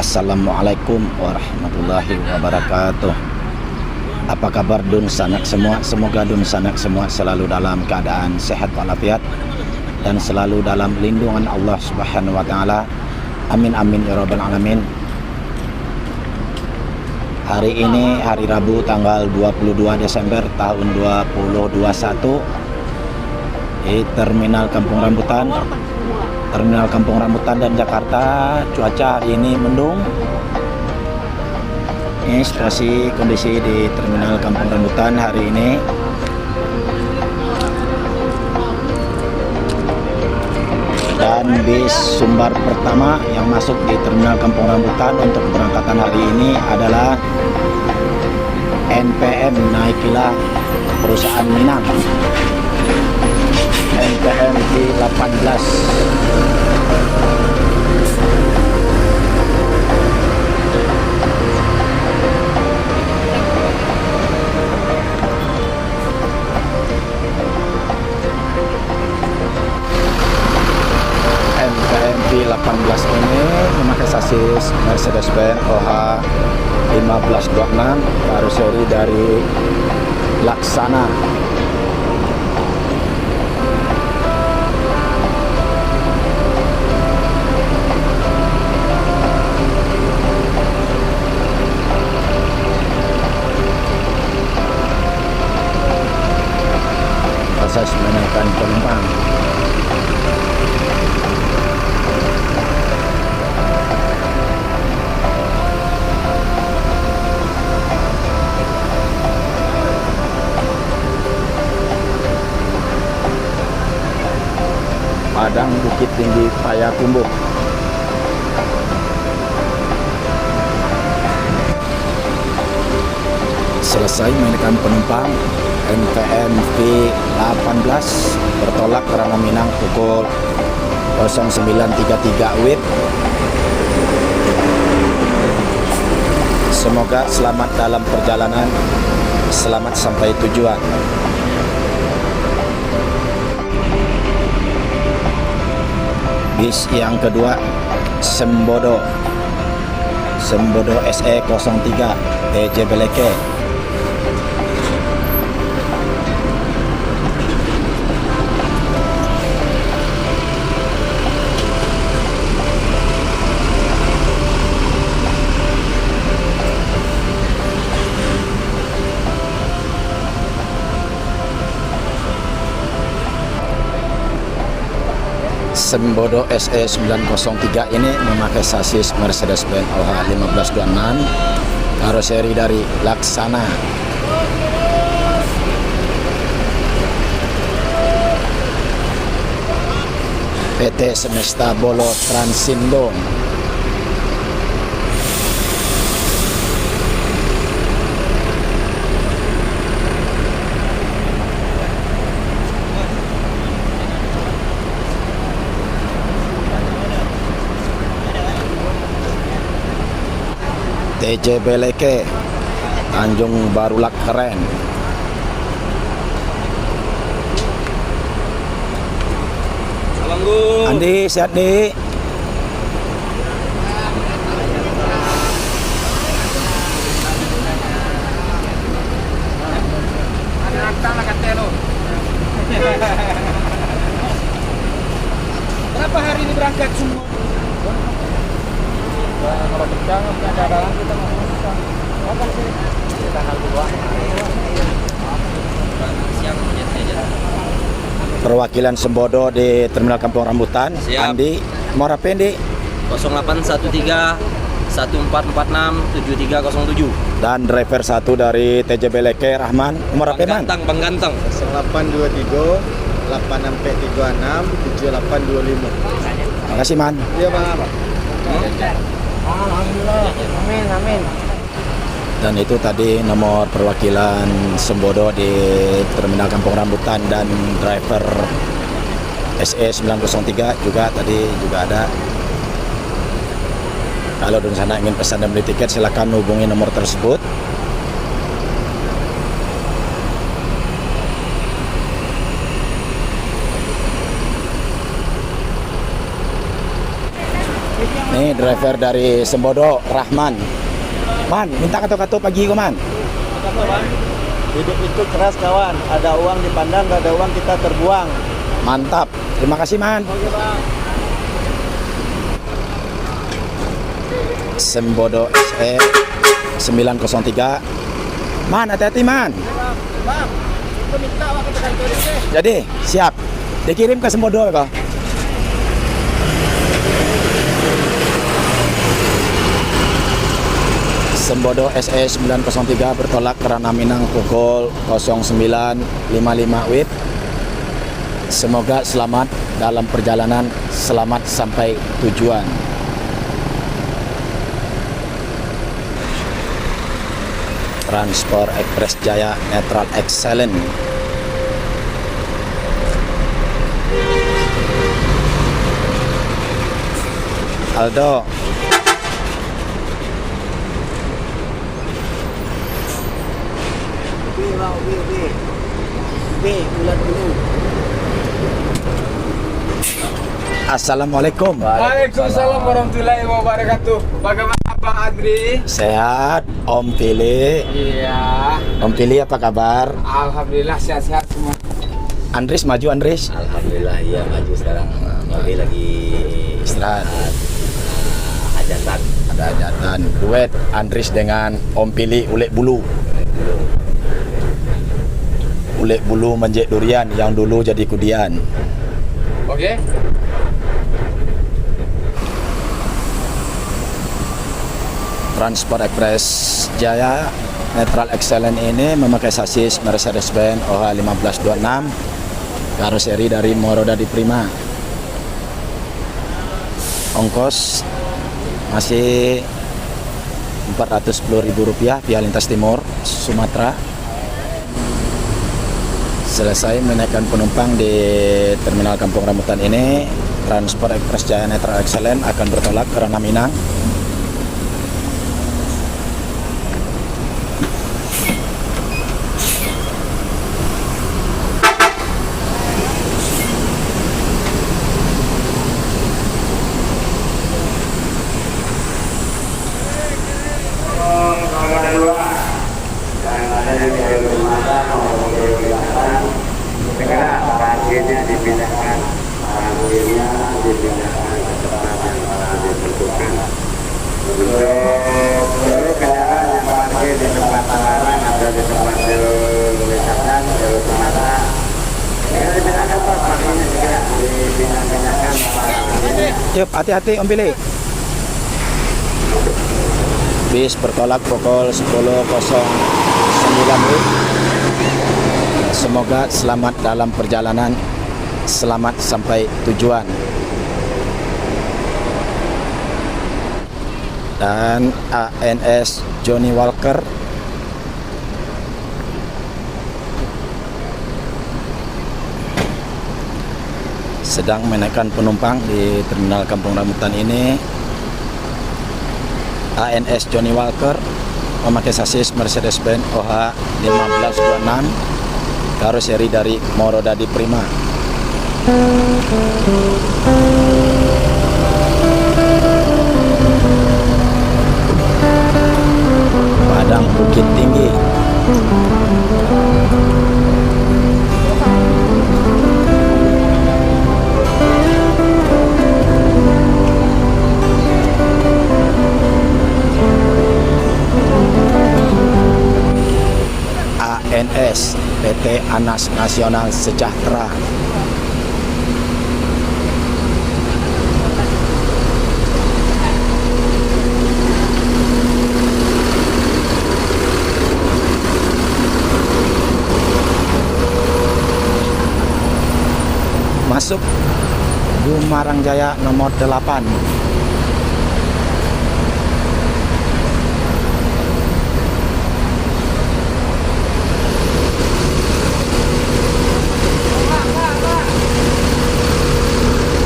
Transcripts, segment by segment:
Assalamualaikum warahmatullahi wabarakatuh. Apa kabar dun sanak semua? Semoga dun sanak semua selalu dalam keadaan sehat walafiat dan selalu dalam lindungan Allah Subhanahu wa taala. Amin amin ya rabbal alamin. Hari ini hari Rabu tanggal 22 Desember tahun 2021 di Terminal Kampung Rambutan dan Jakarta. Cuaca hari ini mendung. Ini situasi kondisi di Terminal Kampung Rambutan hari ini. Dan bis Sumbar pertama yang masuk di Terminal Kampung Rambutan untuk keberangkatan hari ini adalah NPM Naikilah perusahaan Minang. NPM V18. V18 ini memakai sasis Mercedes-Benz OH 1526, karoseri dari Laksana. Proses menaikkan penumpang. Padang Bukit Tinggi Payakumbuh. Selesai menaikkan penumpang, NPM V18 bertolak ke Ranah Minang pukul 09.33 WIB. Semoga selamat dalam perjalanan, selamat sampai tujuan. Bis yang kedua Sembodo SE03 TJ Beleke. Sembodo SE903 ini memakai sasis Mercedes-Benz OH 1526, karoseri dari Laksana. PT Semesta Bolo Transindo. TJ Beleke Tanjung Barulak Keren. Andi, sehat nih. Berapa hari ini berangkat semua? Kalau kencang ada dalam kita mau susah. Kapan sih? Tanggal 2. Perwakilan Sembodo di Terminal Kampung Rambutan. Siap. Andi, nomor apa Andi? 0813 1446 7307. Dan driver satu dari TJ Beleke Rahman. Nomor apa Man? Bang Ganteng. 0823 8636 7825. Makasih Man. Iya Bang apa? Alhamdulillah. Amin. Dan itu tadi nomor perwakilan Sembodo di Terminal Kampung Rambutan dan driver SE903 juga tadi juga ada. Kalau di sana ingin pesan dan beli tiket silakan hubungi nomor tersebut. Nih driver dari Sembodo, Rahman. Man, minta kata-kata pagi kau man. Hidup itu keras kawan, ada uang dipandang, gak ada uang kita terbuang. Mantap. Terima kasih man. Oke bang. Sembodo SE 903. Man, hati-hati man. Bang, itu minta apa kita kan kirim deh. Jadi, siap. Dikirim ke Sembodo kau. Sembodo SE 903 bertolak ke Ranah Minang pukul 09.55 WIB. Semoga selamat dalam perjalanan, selamat sampai tujuan. Transport Express Jaya Netral Excellent. Aldo, Bulan dulu. Assalamualaikum. Waalaikumsalam warahmatullahi wabarakatuh. Bagaimana Bang Adri? Sehat, Om Pili. Iya, Om Pili apa kabar? alhamdulillah sehat-sehat semua. Andris maju Andris. Alhamdulillah iya maju sekarang. Mobil lagi Istirahat. hajatan. Ada hajatan. Duet Andris dengan Om Pili ulek bulu. Ulek bulu menjek durian yang dulu jadi kudian. Oke? Transport Express Jaya Netral Excellent ini memakai sasis Mercedes-Benz OH 1526, karoseri dari Morodadi Prima. Ongkos masih Rp410.000 via lintas timur Sumatera. Selesai menaikkan penumpang di Terminal Kampung Rambutan ini, Transport Express Jaya Netral Excellent akan bertolak ke Ranah Minang. Yuk, hati-hati Om Billy. Bis bertolak pukul 10.09 WIB. Semoga selamat dalam perjalanan, selamat sampai tujuan. Dan ANS Johnny Walker sedang menaikkan penumpang di Terminal Kampung Rambutan ini. ANS Johnny Walker memakai sasis Mercedes-Benz OH 1526, karoseri dari Morodadi Prima. Padang Bukit Tinggi. ANS PT Anas Nasional Sejahtera. Masuk Gumarang Jaya nomor 8.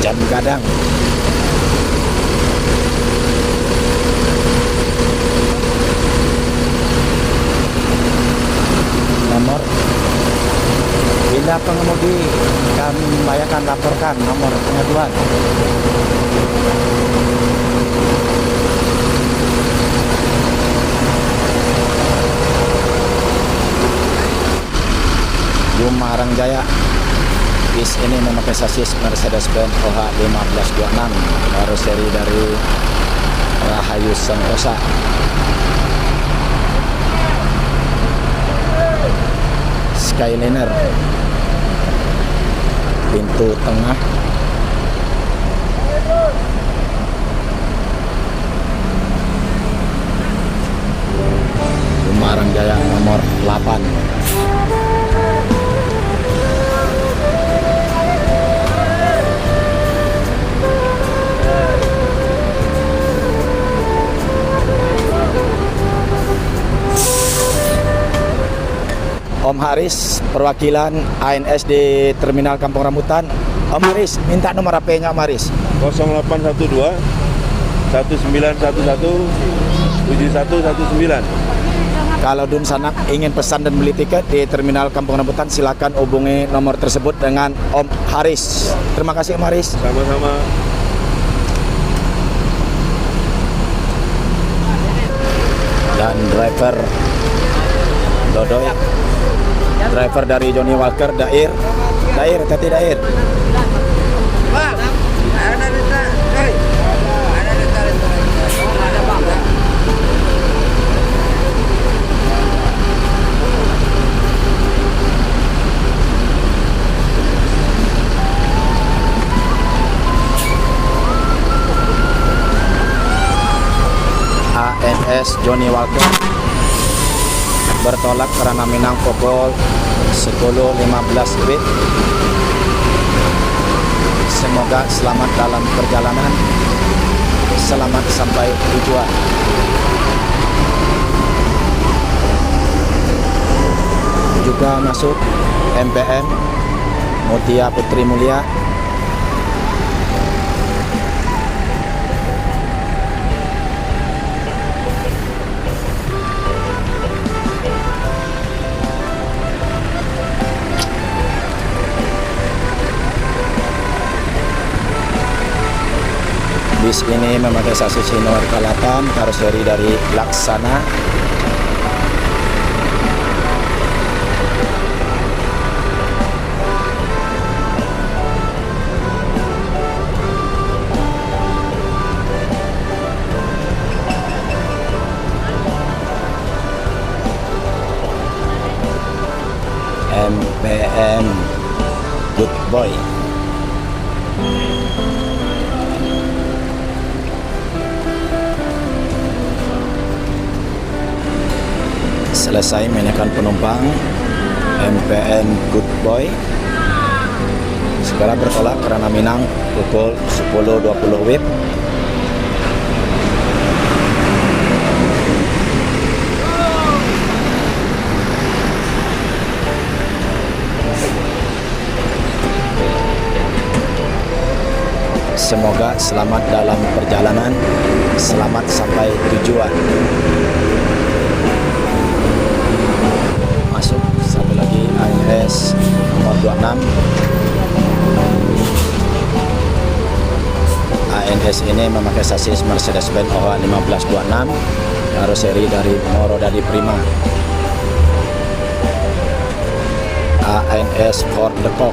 Jam Gadang. Nomor bila pengemudi kami membayarkan, laporkan nomor pengaduan. Jaya. Bis ini memakai sasis Mercedes-Benz OH 1526, karoseri dari Rahayu Sentosa. Skyliner pintu tengah. Bumarang Jaya nomor 8. Om Haris, perwakilan ANS di Terminal Kampung Rambutan. Om Haris, minta nomor HP-nya Om Haris. 0812 1911 7119. Kalau Dun Sanak ingin pesan dan beli tiket di Terminal Kampung Rambutan, silakan hubungi nomor tersebut dengan Om Haris. Terima kasih Om Haris. Sama-sama. Dan driver Dodoy, driver dari Johnny Walker, Dair, tadi Dair. ANS Johnny Walker bertolak karena Minang pukul 10.15 WIB. Semoga selamat dalam perjalanan, selamat sampai tujuan. Juga masuk MPM Mutia Putri Mulia. Bis ini memakai sasis Hinor Kalatan, karoseri dari Laksana. MPM Good Boy. Selesai menaikkan penumpang, MPN Good Boy segera bertolak karena Minang pukul 10.20 WIB. Semoga selamat dalam perjalanan, selamat sampai tujuan. Masuk satu lagi ANS nomor 26. ANS ini memakai sasis Mercedes-Benz OH 1526, karoseri dari Moro Dadi Prima. ANS Ford Depok.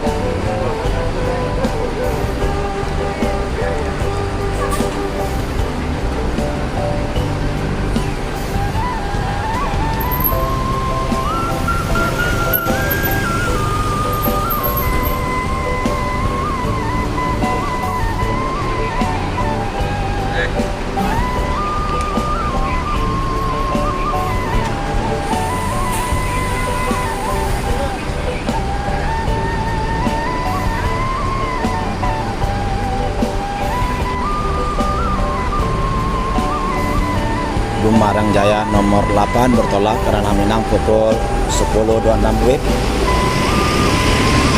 Bumarang Jaya nomor 8 bertolak karena Minang pukul 10.26 WIB.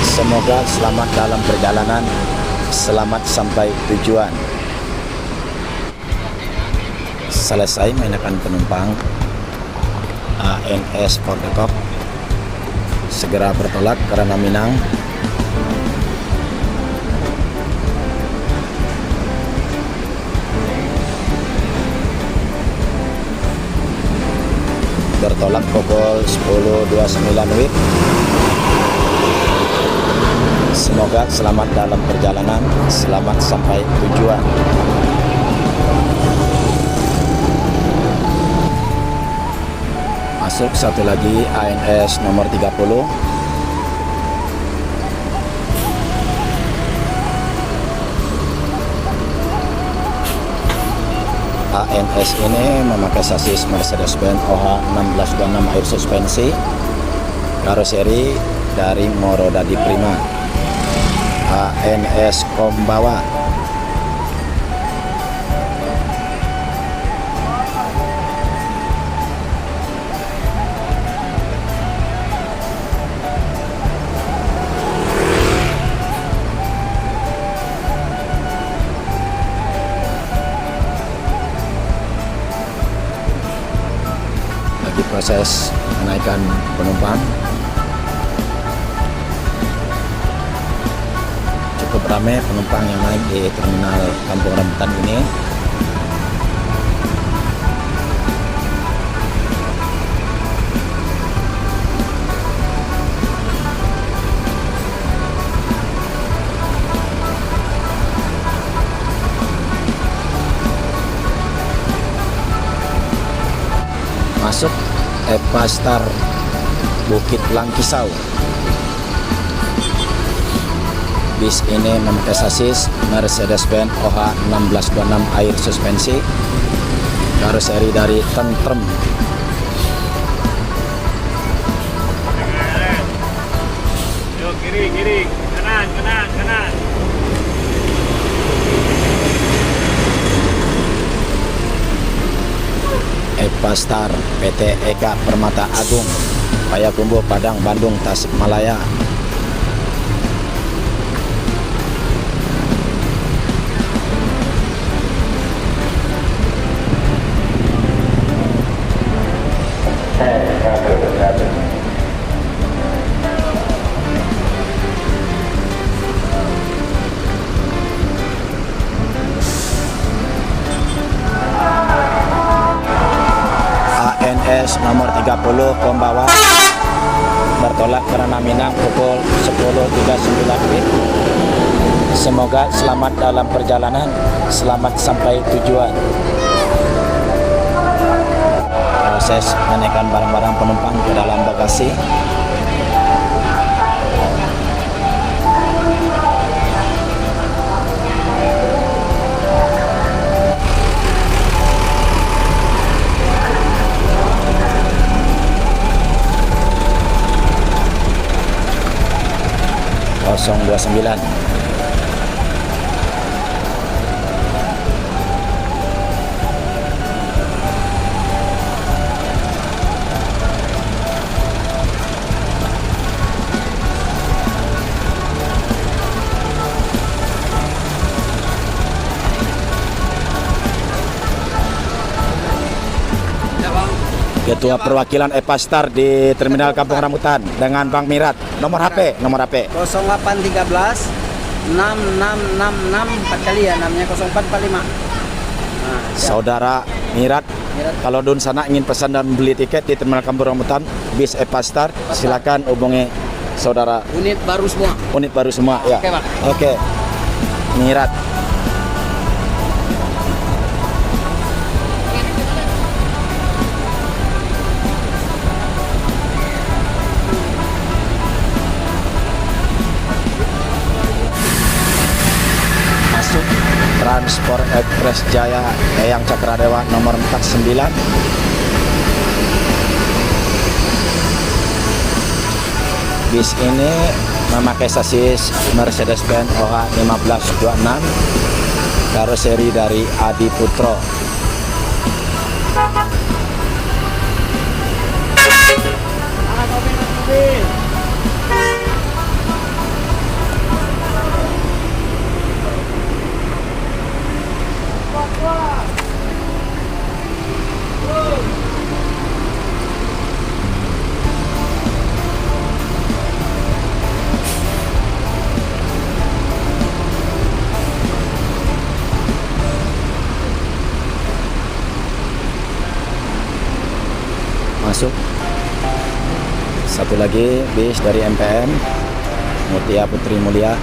Semoga selamat dalam perjalanan, selamat sampai tujuan. Selesai menaikkan penumpang, ANS Ford Depok segera bertolak karena Minang. Bertolak pukul 10.29 WIB. Semoga selamat dalam perjalanan, selamat sampai tujuan. Masuk satu lagi ANS nomor 30. ANS ini memakai sasis Mercedes-Benz OH 1626 air suspensi, karoseri dari Morodadi Prima. ANS Kombawa. Lagi proses menaikkan penumpang. Cukup ramai penumpang yang naik di terminal Kampung Rambutan ini. Masuk Epastar Bukit Langkisau. Bis ini memakai sasis Mercedes-Benz OH 1626 air suspensi, karoseri dari Tentrem. Yuk kiri, kanan. Epastar PT Eka Permata Agung, Payakumbuh, Padang, Bandung, Tasikmalaya. ANS nomor 30 Kombawa bertolak ke Ranah Minang pukul 10.39 WIB. Semoga selamat dalam perjalanan, selamat sampai tujuan. Proses menaikkan barang-barang penumpang ke dalam bagasi. Kosong 29. Ketua Perwakilan Epastar di Terminal Kampung Rambutan dengan Bang Mirat. Nomor HP. 0813 6666 4 kali ya, namanya 0445. Saudara Mirat, kalau Dun sana ingin pesan dan beli tiket di Terminal Kampung Rambutan bis Epastar, silakan hubungi saudara. Unit baru semua. Unit baru semua ya. Oke, Bang. Oke. Mirat. Masuk Transport Express Jaya Eyang Cakradewa nomor 49. Bis ini memakai sasis Mercedes-Benz OH 1526, karoseri dari Adi Putro. Masuk satu lagi bis dari MPM Mutia Putri Mulia.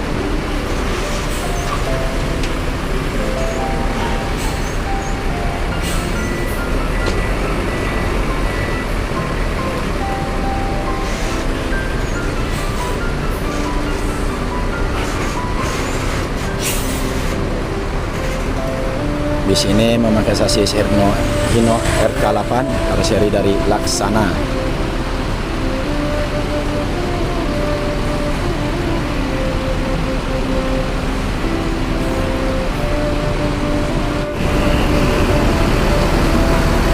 Bis ini memakai sasis Hino RK8 karoseri dari Laksana.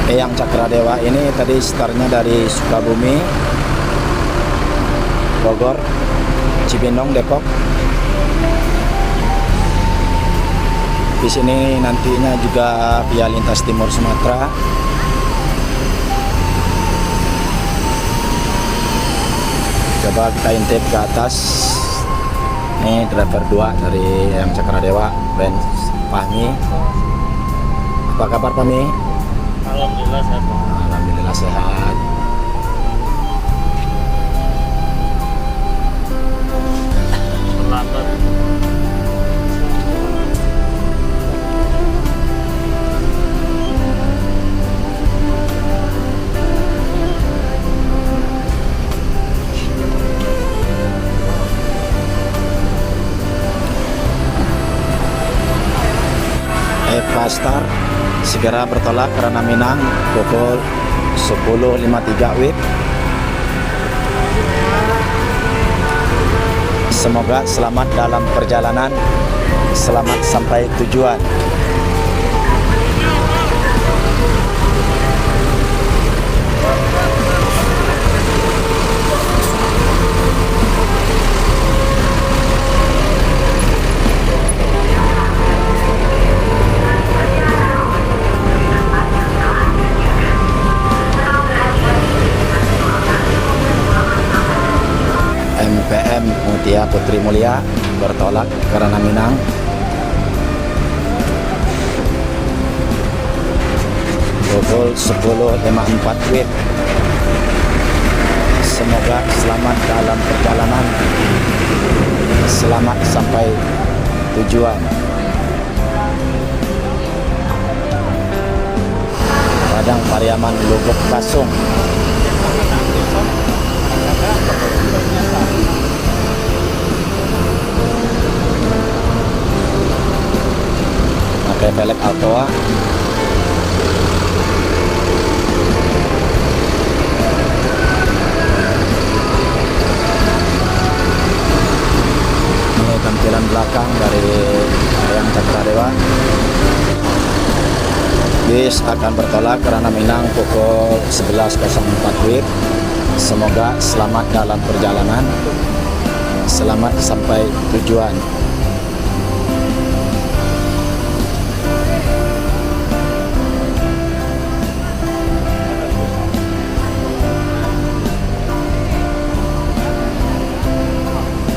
Eyang Cakradewa ini tadi startnya dari Sukabumi, Bogor, Cibinong, Depok. Di sini nantinya juga via lintas timur Sumatera. Coba kita intip ke atas. Ini driver 2 dari Eyang Cakradewa, Ben Fahmi. Apa kabar Fahmi? Alhamdulillah sehat. Alhamdulillah sehat. Terlambat. Eva Star segera bertolak karena Minang pukul 10.53 WIB. Semoga selamat dalam perjalanan, selamat sampai tujuan. MPM Mutia Putri Mulia bertolak karena Minang. Pukul 10.54 WIB. Semoga selamat dalam perjalanan, selamat sampai tujuan. Padang Pariaman Lubuk Basung. Pakai velg Altoa. Ini tampilan belakang dari Eyang Cakradewa. Bis akan bertolak karena Minang pukul 11.04 WIB. Semoga selamat dalam perjalanan, selamat sampai tujuan.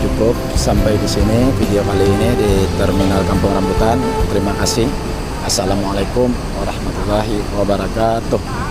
Cukup sampai di sini video kali ini di Terminal Kampung Rambutan. Terima kasih. Assalamualaikum warahmatullahi wabarakatuh.